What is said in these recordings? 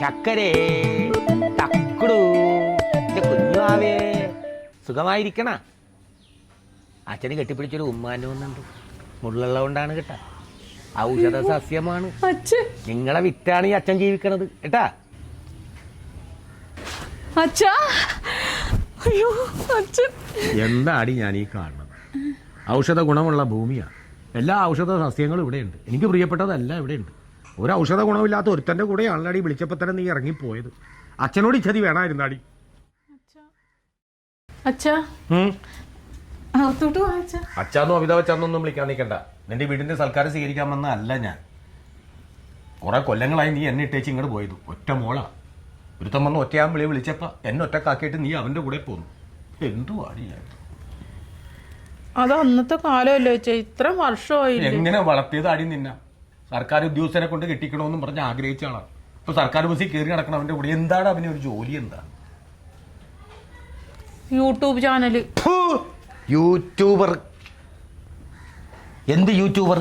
ചക്കരേ തക്കുടു കുഞ്ഞുവാവേ സുഖമായിരിക്കണ. അച്ഛന് കെട്ടിപ്പിടിച്ചൊരു ഉമ്മാൻ്റെ ഒന്നുണ്ട്. മുള്ളുള്ള കൊണ്ടാണ് കേട്ടാ. ഔഷധ സസ്യമാണ്. നിങ്ങളെ വിറ്റാണ് ഈ അച്ഛൻ ജീവിക്കണത് കേട്ടാ. എന്താടി ഞാൻ ഈ കാണുന്നത്? ഔഷധ ഗുണമുള്ള ഭൂമിയാണ്. എല്ലാ ഔഷധ സസ്യങ്ങളും ഇവിടെയുണ്ട്. എനിക്ക് പ്രിയപ്പെട്ടതെല്ലാം ഇവിടെയുണ്ട്. ഒരു ഔഷധ ഗുണമില്ലാത്ത ഒരുത്തൻ്റെ കൂടെയാണല്ലാടി വിളിച്ചപ്പോൾ തന്നെ നീ ഇറങ്ങിപ്പോയത്. അച്ഛനോട് ഇച്ചതി വേണമായിരുന്നാടി. അച്ഛാന്നോ അമിത വച്ചാന്നൊന്നും വിളിക്കാൻ നിൽക്കണ്ട. നിന്റെ വീടിന്റെ സൽക്കാരം സ്വീകരിക്കാൻ വന്ന അല്ല ഞാൻ. കുറെ കൊല്ലങ്ങളായി നീ എന്നെ ഇട്ടേച്ച് ഇങ്ങോട്ട് പോയത്. ഒറ്റ മോളാ. ഒരുത്തം വന്ന് ഒറ്റയാൻ വിളിച്ചപ്പോ എന്നെ ഒറ്റക്കാക്കിയിട്ട് നീ അവന്റെ കൂടെ പോന്നു. എന്തുവാടി ഞാൻ? അത് അന്നത്തെ കാലമല്ലേ ഇത്ര വർഷമായി. എങ്ങനെ വളർത്തിയത് അടി നിന്ന? സർക്കാർ ഉദ്യോഗസ്ഥനെ കൊണ്ട് കെട്ടിക്കണമെന്നും പറഞ്ഞ് ആഗ്രഹിച്ച ആളാണ്. ഇപ്പൊ സർക്കാർ ബസ്സിൽ കയറി നടക്കണം അവന്റെ കൂടെ. എന്താണ് അവന് ഒരു ജോലി? എന്താ? YouTube channel. യൂട്യൂബർ? എന്ത് യൂട്യൂബർ?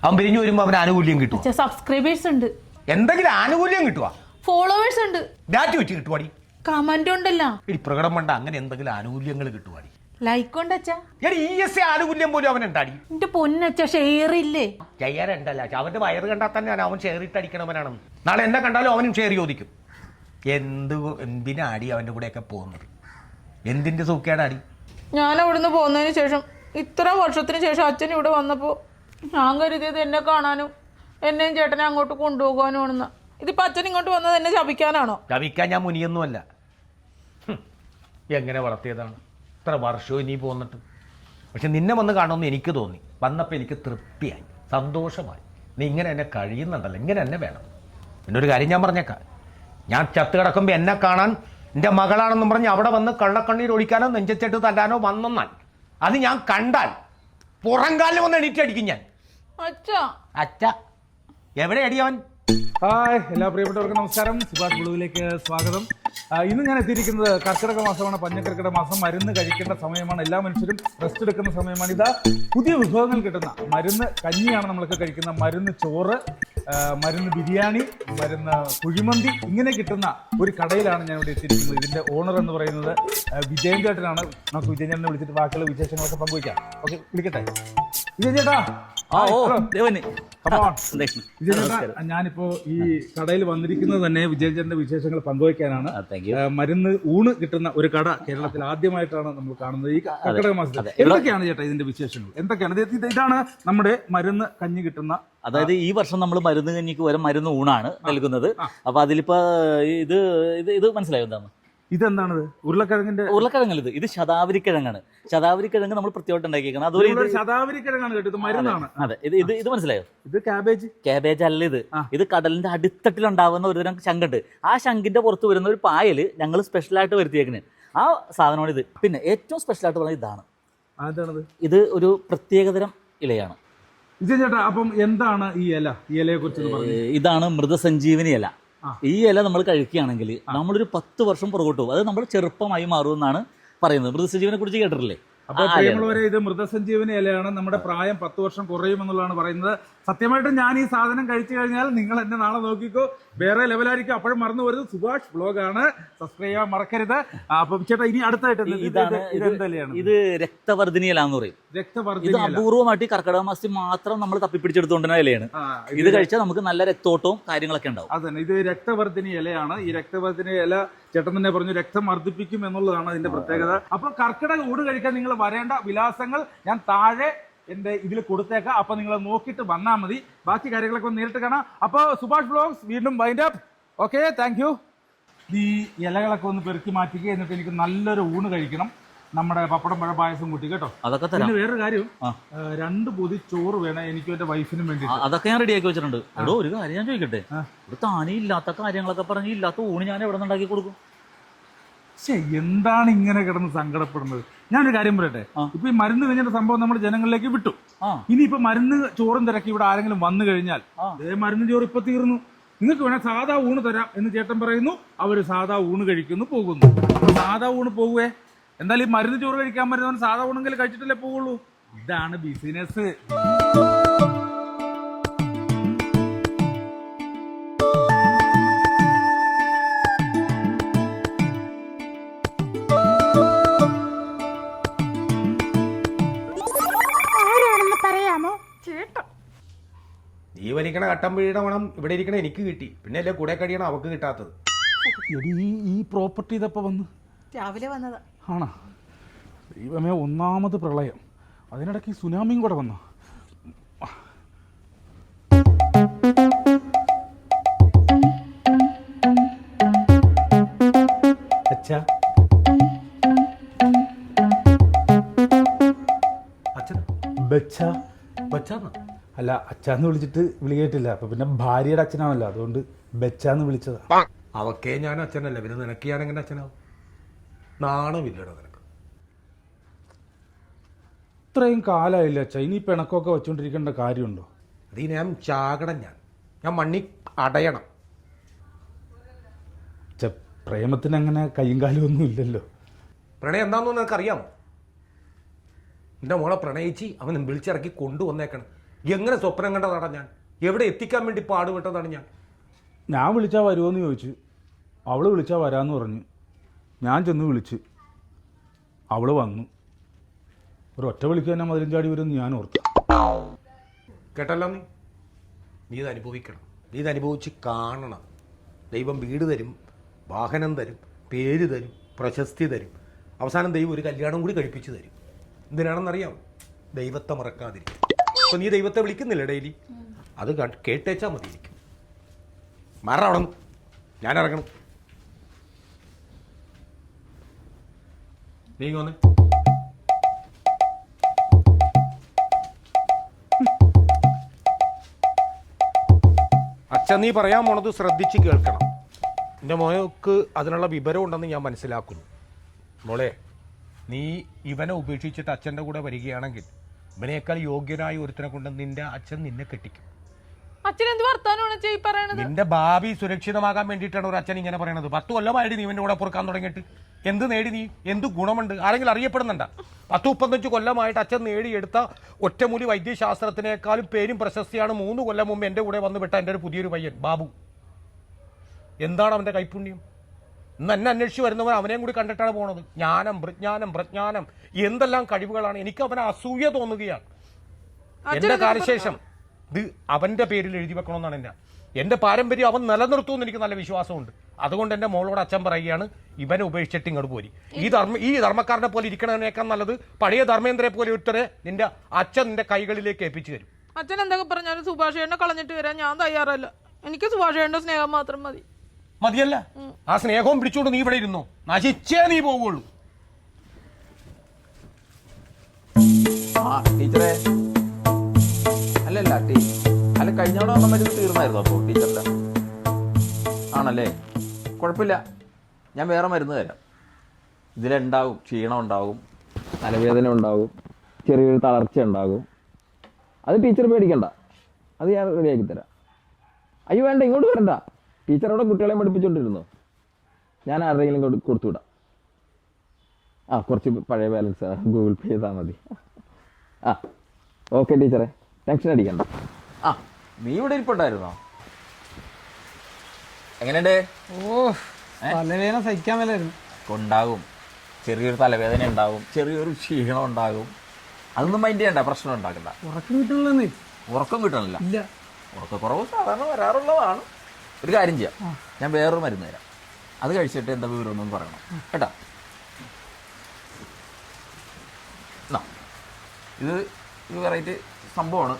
അവൻ പിരിഞ്ഞു വരുമ്പോ അവന് ആനുകൂല്യം കിട്ടും. സബ്സ്ക്രൈബേഴ്സ് ഉണ്ട്. എന്തെങ്കിലും ആനുകൂല്യം കിട്ടുവാ? ഫോളോവേഴ്സ് ഉണ്ട്. ഗ്രാറ്റുവിറ്റി കിട്ടുവാടി. കമന്റ് ഉണ്ടല്ലോ. പ്രകടനം വേണ്ട. അങ്ങനെ എന്തെങ്കിലും ആനുകൂല്യങ്ങൾ കിട്ടുവാടി. ലൈക്ക് ഉണ്ട് അച്ഛാ. ESA ആനുകൂല്യം പോലും അവൻ ഉണ്ടാടി. എന്റെ പൊന്നച്ച ഷെയർ ഇല്ലേ? ഷെയർ ഉണ്ടല്ല. അവന്റെ വയറ് കണ്ടാൽ തന്നെയാണ് അവൻ ഷെയർ ഇട്ട് അടിക്കണവനാണെന്ന്. നാളെ എന്നെ കണ്ടാലും അവനും ഷെയർ ചോദിക്കും. എന്തിനാടി അവന്റെ കൂടെയൊക്കെ പോകുന്നത്? എന്തിന്റെ സൂക്കേടാടി? ഞാൻ അവിടുന്ന് പോകുന്നതിന് ശേഷം ഇത്ര വർഷത്തിന് ശേഷം അച്ഛൻ ഇവിടെ വന്നപ്പോൾ ഞാൻ കരുതിയത് എന്നെ കാണാനും എന്നെയും ചേട്ടനെ അങ്ങോട്ട് കൊണ്ടുപോകാനുമാണെന്ന്. ഇതിപ്പോ അച്ഛൻ ഇങ്ങോട്ട് വന്നത് എന്നെ ശപിക്കാനാണോ? ശപിക്കാൻ ഞാൻ മുനിയൊന്നുമല്ല. എങ്ങനെ വളർത്തിയതാണ് ഇത്ര വർഷവും നീ പോന്നിട്ട്. പക്ഷെ നിന്നെ വന്ന് കാണുമെന്ന് എനിക്ക് തോന്നി. വന്നപ്പോൾ എനിക്ക് തൃപ്തിയായി, സന്തോഷമായി. നീ ഇങ്ങനെ എന്നെ കഴിയുന്നുണ്ടല്ലോ, ഇങ്ങനെ എന്നെ വേണം. എന്നൊരു കാര്യം ഞാൻ പറഞ്ഞേക്കാം. ഞാൻ ചത്ത് കിടക്കുമ്പോൾ എന്നെ കാണാൻ എൻ്റെ മകളാണെന്നും പറഞ്ഞ് അവിടെ വന്ന് കള്ളക്കണ്ണീർ ഒഴിക്കാനോ നെഞ്ചച്ചെട്ട് തല്ലാനോ വന്നാൽ അത് ഞാൻ കണ്ടാൽ പുറംകാലിൽ വന്ന് എണീറ്റടിക്കും ഞാൻ. അച്ഛ എവിടെ അടിയവൻ? ഹായ്, എല്ലാ പ്രിയപ്പെട്ടവർക്കും നമസ്കാരം. സുഭാഷ് ബ്ലൂവിലേക്ക് സ്വാഗതം. ഇന്ന് ഞാൻ എത്തിയിരിക്കുന്നത് കർക്കിടക മാസമാണ്. പഞ്ഞക്കർക്കിടക മാസം. മരുന്ന് കഴിക്കേണ്ട സമയമാണ്. എല്ലാ മനുഷ്യരും റെസ്റ്റ് എടുക്കുന്ന സമയമാണ്. ഇതാ പുതിയ വിഭവങ്ങൾ കിട്ടുന്ന മരുന്ന് കഞ്ഞിയാണ് നമ്മളൊക്കെ കഴിക്കുന്ന. മരുന്ന് ചോറ്, മരുന്ന് ബിരിയാണി, മരുന്ന് കുഴിമന്തി, ഇങ്ങനെ കിട്ടുന്ന ഒരു കടയിലാണ് ഞാൻ ഇവിടെ എത്തിയിരിക്കുന്നത്. ഇതിന്റെ ഓണർ എന്ന് പറയുന്നത് വിജയൻ ചേട്ടനാണ്. നമുക്ക് വിജയൻ ചേട്ടനെ വിളിച്ചിട്ട് ബാക്കിയുള്ള വിശേഷങ്ങളൊക്കെ പങ്കുവയ്ക്കാം. ഓക്കെ, വിളിക്കട്ടെ. വിജയൻ ചേട്ടാ, ഞാനിപ്പോ ഈ കടയിൽ വന്നിരിക്കുന്നത് തന്നെ വിജയൻ ചേട്ടന്റെ വിശേഷങ്ങൾ പങ്കുവയ്ക്കാനാണ്. മരുന്ന് ഊണ് കിട്ടുന്ന ഒരു കട കേരളത്തിൽ ആദ്യമായിട്ടാണ് നമ്മൾ കാണുന്നത് ഈ കർക്കിടക മാസത്തിൽ. എന്തൊക്കെയാണ് ചേട്ടാ ഇതിന്റെ വിശേഷങ്ങൾ? എന്തൊക്കെയാണ്? ഇതാണ് നമ്മുടെ മരുന്ന് കഞ്ഞി കിട്ടുന്ന. അതായത് ഈ വർഷം നമ്മൾ മരുന്ന് കഞ്ഞിക്ക് വരെ മരുന്ന് ഊണാണ് നൽകുന്നത്. അപ്പൊ അതിലിപ്പോ ഇത് മനസ്സിലായോ എന്താണ്? ഇതെന്താണത്? ഉരുളക്കിഴങ്ങ്. ഇത് ശതാവരിക്കിഴങ്ങാണ്. ശതാവരിക്കിഴങ്ങ് നമ്മൾ പ്രത്യേകമായിട്ട് ഉണ്ടാക്കിയേക്കണം. അതുപോലെ ശതാവരിക്കിഴങ്ങാണ് കേട്ടത്, മരുന്നാണ്. അതെ, ഇത് മനസ്സിലായോ? ഇത് ക്യാബേജ് അല്ല. ഇത് കടലിന്റെ അടിത്തട്ടിലുണ്ടാവുന്ന ഒരുതരം ശങ്കുണ്ട്. ആ ശങ്കിന്റെ പുറത്ത് വരുന്ന ഒരു പായല് ഞങ്ങൾ സ്പെഷ്യലായിട്ട് വരുത്തിയേക്കണേ. ആ സാധനമാണ് ഇത്. പിന്നെ ഏറ്റവും സ്പെഷ്യലായിട്ട് പറഞ്ഞത് ഇതാണ്. ഇത് ഒരു പ്രത്യേകതരം ഇലയാണ്. ചേട്ടാ, അപ്പം എന്താണ് ഈ ഇല? ഈ ഇലയെ കുറിച്ച് ഇതാണ് മൃതസഞ്ജീവനി ഇല. ഈ ഇല നമ്മൾ കഴിക്കുകയാണെങ്കിൽ നമ്മളൊരു 10 വർഷം പുറകോട്ട് പോകും. അത് നമ്മൾ ചെറുപ്പമായി മാറുമെന്നാണ് പറയുന്നത്. മൃതസഞ്ജീവനെ കുറിച്ച് കേട്ടിട്ടില്ലേ? അപ്പോൾ പ്രിയമുള്ളവരെ, ഇത് മൃതസഞ്ജീവനി ഇലയാണ്. നമ്മുടെ പ്രായം 10 വർഷം കുറയുമെന്നുള്ളതാണ് പറയുന്നത്. സത്യമായിട്ടും ഞാൻ ഈ സാധനം കഴിച്ചു കഴിഞ്ഞാൽ നിങ്ങൾ എന്നെ നാളെ നോക്കിക്കോ, വേറെ ലെവലായിരിക്കും. അപ്പോഴും മറന്നു വരുന്നത് സുഭാഷ് ബ്ലോഗാണ്. സബ്സ്ക്രൈബ് ചെയ്യാൻ മറക്കരുത്. അപ്പം ചേട്ടാ, ഇനി അടുത്തായിട്ട് ഇത് രക്തവർദ്ധിനി ഇല എന്ന് പറയും. ഇത് അപൂർവമായിട്ട് കർക്കിടക മാസത്തിൽ മാത്രം നമ്മൾ തപ്പിപ്പിടിച്ചെടുത്തോണ്ടുന്ന ഇലയാണ്. ഇത് കഴിച്ചാൽ നമുക്ക് നല്ല രക്തോട്ടവും കാര്യങ്ങളൊക്കെ ഉണ്ടാവും. അതന്നെ, ഇത് രക്തവർദ്ധിനി ഇലയാണ്. ഈ രക്തവർദ്ധിനി ഇല ചേട്ടൻ തന്നെ പറഞ്ഞു രക്തം വർദ്ധിപ്പിക്കും എന്നുള്ളതാണ് ഇതിന്റെ പ്രത്യേകത. അപ്പൊ കർക്കിടക ഊട് കഴിക്കാൻ നിങ്ങൾ വരേണ്ട വിലാസങ്ങൾ ഞാൻ താഴെ എന്റെ ഇതിൽ കൊടുത്തേക്കാം. അപ്പൊ നിങ്ങൾ നോക്കിയിട്ട് വന്നാൽ മതി. ബാക്കി കാര്യങ്ങളൊക്കെ നേരിട്ട് കാണാം. അപ്പൊ സുഭാഷ് വ്ലോഗ്സ് വീണ്ടും wind up. Okay, thank you. ഈ ഇലകളൊക്കെ ഒന്ന് പെറുക്കി മാറ്റിക്കുക. എന്നിട്ട് എനിക്ക് നല്ലൊരു ഊണ് കഴിക്കണം. നമ്മുടെ പപ്പടം പഴ പായസം കൂട്ടി കേട്ടോ. അതൊക്കെ പിന്നെ വേറൊരു കാര്യം, 2 പൊതി ചോറ് വേണം എനിക്കും എന്റെ വൈഫിനും വേണ്ടി. അതൊക്കെ ഞാൻ റെഡിയാക്കി വെച്ചിട്ടുണ്ട്. എടോ, ഒരു കാര്യം ഞാൻ ചോദിക്കട്ടെ? ഇവിടെ താനേ ഇല്ലാത്ത കാര്യങ്ങളൊക്കെ പറഞ്ഞ് ഇല്ലാത്ത ഊണ് ഞാൻ എവിടെ നിന്നുണ്ടാക്കി കൊടുക്കും? എന്താണ് ഇങ്ങനെ കിടന്ന് സങ്കടപ്പെടുന്നത്? ഞാനൊരു കാര്യം പറയട്ടെ. ഇപ്പൊ ഈ മരുന്ന് കഴിഞ്ഞ സംഭവം നമ്മൾ ജനങ്ങളിലേക്ക് വിട്ടു. ഇനിയിപ്പോ മരുന്ന് ചോറും തിരക്കി ഇവിടെ ആരെങ്കിലും വന്നു കഴിഞ്ഞാൽ മരുന്ന് ചോറ് ഇപ്പൊ തീർന്നു, നിങ്ങൾക്ക് വേണേൽ സാധാ ഊണ് തരാം എന്ന് ചേട്ടൻ പറയുന്നു. അവര് സാധാ ഊണ് കഴിക്കുന്നു, പോകുന്നു. സാധാ ഊണ് പോകുവേ. എന്തായാലും ഈ മരുന്ന് ചോറ് കഴിക്കാൻ പറ്റുന്നവൻ സാധാ ഊണെങ്കിലും കഴിച്ചിട്ടല്ലേ പോവുള്ളൂ. ഇതാണ് ബിസിനസ്. ഇരിക്കണ കട്ടമ്പീയുടെ മണം ഇവിടെ ഇരിക്കണ എനിക്ക് കിട്ടി, പിന്നെ അല്ലേ കൂടെ കഴിയണം അവക്ക് കിട്ടാത്തത്. എടി ഈ പ്രോപ്പർട്ടി ഇതപ്പോൾ വന്ന് രാവിലെ വന്നതാ. ആണോ? ദൈവമേ, ഒന്നാമത് പ്രളയം, അതിനിടയ്ക്ക് ഈ സുനാമിയും കൂടെ വന്നു. അച്ഛാ, അച്ഛൻ ബച്ചാ ബച്ചാന്ന്? അല്ല, അച്ഛാന്ന് വിളിച്ചിട്ട് വിളി കേട്ടില്ല. അപ്പൊ പിന്നെ ഭാര്യയുടെ അച്ഛനാണല്ലോ, അതുകൊണ്ട് ബച്ചാന്ന് വിളിച്ചതാ. അവക്കേ ഞാൻ അച്ഛനല്ല, പിന്നെ നിനക്ക് ഞാൻ എങ്ങനെ അച്ഛനാവും? നാണമില്ലടോ നിനക്ക്. ഇത്രയും കാലമായില്ല അച്ഛാ, ഇനി പിണക്കമൊക്കെ വെച്ചോണ്ടിരിക്കേണ്ട കാര്യമുണ്ടോ? അത് ഞാൻ ചാകണം, ഞാൻ മണ്ണി അടയണം. പ്രേമത്തിന് അങ്ങനെ കയ്യും കാലും ഒന്നും ഇല്ലല്ലോ. പ്രണയം എന്താണെന്ന് നിനക്കറിയാമോ? എൻ്റെ മോളെ പ്രണയിച്ച് അവൻ വിളിച്ചിറക്കി കൊണ്ടുവന്നേക്കണം. എങ്ങനെ സ്വപ്നം കണ്ടതാണ് ഞാൻ, എവിടെ എത്തിക്കാൻ വേണ്ടി പാടുപെട്ടതാണ് ഞാൻ. ഞാൻ വിളിച്ചാൽ വരുമോയെന്ന് ചോദിച്ചു, അവൾ വിളിച്ചാൽ വരാമെന്ന് പറഞ്ഞു. ഞാൻ ചെന്ന് വിളിച്ച്, അവൾ വന്നു. ഒരൊറ്റ വിളിക്കാൻ തന്നെ മതിലും ചാടി വരുമെന്ന് ഞാൻ ഓർത്തു. കേട്ടല്ലോ, നീ ഇത് അനുഭവിക്കണം, നീ ഇത് അനുഭവിച്ച് കാണണം. ദൈവം വീട് തരും, വാഹനം തരും, പേര് തരും, പ്രശസ്തി തരും, അവസാനം ദൈവം ഒരു കല്യാണം കൂടി കഴിപ്പിച്ച് തരും. എന്തിനാണെന്നറിയാം? ദൈവത്തെ മറക്കാതിരിക്കും. അപ്പോൾ നീ ദൈവത്തെ വിളിക്കുന്നില്ല ഡെയിലി, അത് കേട്ടേച്ചാൽ മതിയിരിക്കും. മാറ അവിടെ നിന്ന്, ഞാൻ ഇറങ്ങണം. നീ വന്നേ. അച്ഛൻ നീ പറയാൻ പോണത് ശ്രദ്ധിച്ച് കേൾക്കണം. എൻ്റെ മോൾക്ക് അതിനുള്ള വിവരം ഉണ്ടെന്ന് ഞാൻ മനസ്സിലാക്കുന്നു. മോളെ, നീ ഇവനെ ഉപേക്ഷിച്ചിട്ട് അച്ഛൻ്റെ കൂടെ വരികയാണെങ്കിൽ ഇവനേക്കാൾ യോഗ്യനായ ഒരുത്തനെ കൊണ്ട് നിന്റെ അച്ഛൻ നിന്നെ കെട്ടിക്കും. അച്ഛൻ എന്ത് വർത്താനമാണ് ഈ പറയണത്? നിന്റെ ഭാവി സുരക്ഷിതമാകാൻ വേണ്ടിയിട്ടാണ് ഒരു അച്ഛൻ ഇങ്ങനെ പറയണത്. 10 കൊല്ലമായിട്ട് നീ ഇവൻ്റെ കൂടെ പൊറുക്കാൻ തുടങ്ങിയിട്ട് എന്ത് നേടി നീ? എന്ത് ഗുണമുണ്ട്? ആരെങ്കിലും അറിയപ്പെടുന്നുണ്ടോ? 10-35 കൊല്ലമായിട്ട് അച്ഛൻ നേടിയെടുത്ത ഒറ്റമൂലി വൈദ്യശാസ്ത്രത്തിനേക്കാളും പേരും പ്രശസ്തിയാണ് 3 കൊല്ലം മുമ്പ് എൻ്റെ കൂടെ വന്ന് വിട്ട എൻ്റെ ഒരു പുതിയൊരു പയ്യൻ ബാബു. എന്താണ് അവൻ്റെ കൈപ്പുണ്യം? ഇന്ന് എന്നെ അന്വേഷിച്ച് വരുന്നവൻ അവനെയും കൂടി കണ്ടിട്ടാണ് പോണത്. ജ്ഞാനം, പ്രജ്ഞാനം, എന്തെല്ലാം കഴിവുകളാണ്. എനിക്ക് അവനെ അസൂയ തോന്നുകയാണ്. എൻ്റെ കാലശേഷം ഇത് അവൻ്റെ പേരിൽ എഴുതി വെക്കണമെന്നാണ് എൻ്റെ പാരമ്പര്യം അവൻ നിലനിർത്തുമെന്ന് എനിക്ക് നല്ല വിശ്വാസമുണ്ട്. അതുകൊണ്ട് എൻ്റെ മോളോട് അച്ഛൻ പറയുകയാണ്, ഇവനെ ഉപേക്ഷിച്ചിട്ട് ഇങ്ങോട്ട് പോരി. ഈ ധർമ്മക്കാരനെ പോലെ ഇരിക്കണതിനേക്കാൾ നല്ലത് പഴയ ധർമ്മേന്ദ്രയെ പോലെ ഇട്ടരെ നിന്റെ അച്ഛൻ നിന്റെ കൈകളിലേക്ക് ഏൽപ്പിച്ചു തരും. അച്ഛൻ എന്തൊക്കെ പറഞ്ഞാലും സുഭാഷേണ്ണ കളഞ്ഞിട്ട് വരാൻ ഞാൻ തയ്യാറല്ല. എനിക്ക് സുഭാഷേണ്ണ സ്നേഹം മാത്രം മതി. മതിയല്ല? ആ സ്നേഹവും പിടിച്ചുകൊണ്ട് നീ ഇവിടെ ഇരുന്നോ, നശിച്ചേ നീ പോവുള്ളൂ. ടീച്ചറെ അല്ലല്ല അല്ല കഴിഞ്ഞോടെ വന്ന മരുന്ന് തീർന്നായിരുന്നു അപ്പോൾ ടീച്ചറിൻ്റെ? ആണല്ലേ, കുഴപ്പമില്ല, ഞാൻ വേറെ മരുന്ന് തരാം. ഇതിലുണ്ടാവും ക്ഷീണം ഉണ്ടാവും, തലവേദന ഉണ്ടാവും, ചെറിയൊരു തളർച്ച ഉണ്ടാകും. അത് ടീച്ചർ പേടിക്കണ്ട, അത് ഞാൻ റെഡിയാക്കി തരാം. അയ്യോ വേണ്ട, ഇങ്ങോട്ട് വരണ്ട, ടീച്ചറോടെ കുട്ടികളെ പഠിപ്പിച്ചുകൊണ്ടിരുന്നു. ഞാൻ ആരുടെയെങ്കിലും കൊടുത്തുവിടാം. കുറച്ച് പഴയ ബാലൻസ് ഗൂഗിൾ പേ ചെയ്താൽ മതി. ഓക്കെ ടീച്ചറെ, ടെൻഷൻ അടിക്കണ്ട. നീ ഇവിടെ ഇരിപ്പുണ്ടായിരുന്നോ? എങ്ങനെയുണ്ട്? തലവേദന സഹിക്കാൻ മേലായിരുന്നു. ഉണ്ടാകും, ചെറിയൊരു തലവേദന ഉണ്ടാകും, ചെറിയൊരു ക്ഷീണം ഉണ്ടാകും. അതൊന്നും മൈൻഡ് ചെയ്യണ്ട, പ്രശ്നം ഉണ്ടാക്കണ്ട. ഉറക്കം കിട്ടണില്ലെന്നേ. ഉറക്കം കിട്ടണില്ല? ഇല്ല. ഉറക്കക്കുറവ് സാധാരണ വരാറുള്ളതാണ്. ഒരു കാര്യം ചെയ്യാം, ഞാൻ വേറൊരു മരുന്ന് തരാം. അത് കഴിച്ചിട്ട് എന്താ വിവരമൊന്നും പറയണം കേട്ടാ. ഇത് വെറൈറ്റി സംഭവമാണ്.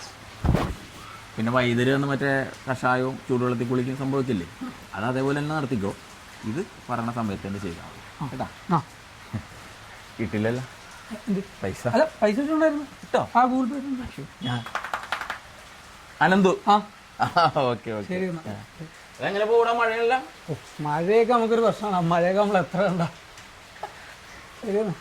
പിന്നെ വൈദ്യുതി വന്ന് മറ്റേ കഷായവും ചൂടുവെള്ളത്തിൽ കുളിക്കും സംഭവിച്ചില്ലേ, അത് അതേപോലെ തന്നെ നടത്തിക്കോ. ഇത് പറയുന്ന സമയത്ത് തന്നെ ചെയ്താൽ മതി കേട്ടാ. കിട്ടില്ലല്ലോ പൈസ? അല്ല, പൈസ ഉണ്ടായിരുന്നു കിട്ടോ? ഗൂഗിൾ പേ. ഞാൻ അനന്തു. Okay okay. ശരി. അതെങ്ങനെ പോകൂടാ? മഴയല്ല? മഴയൊക്കെ നമുക്കൊരു പ്രശ്നമാണ്. മഴയൊക്കെ നമ്മൾ എത്ര കണ്ട. ശരിയെന്നാ.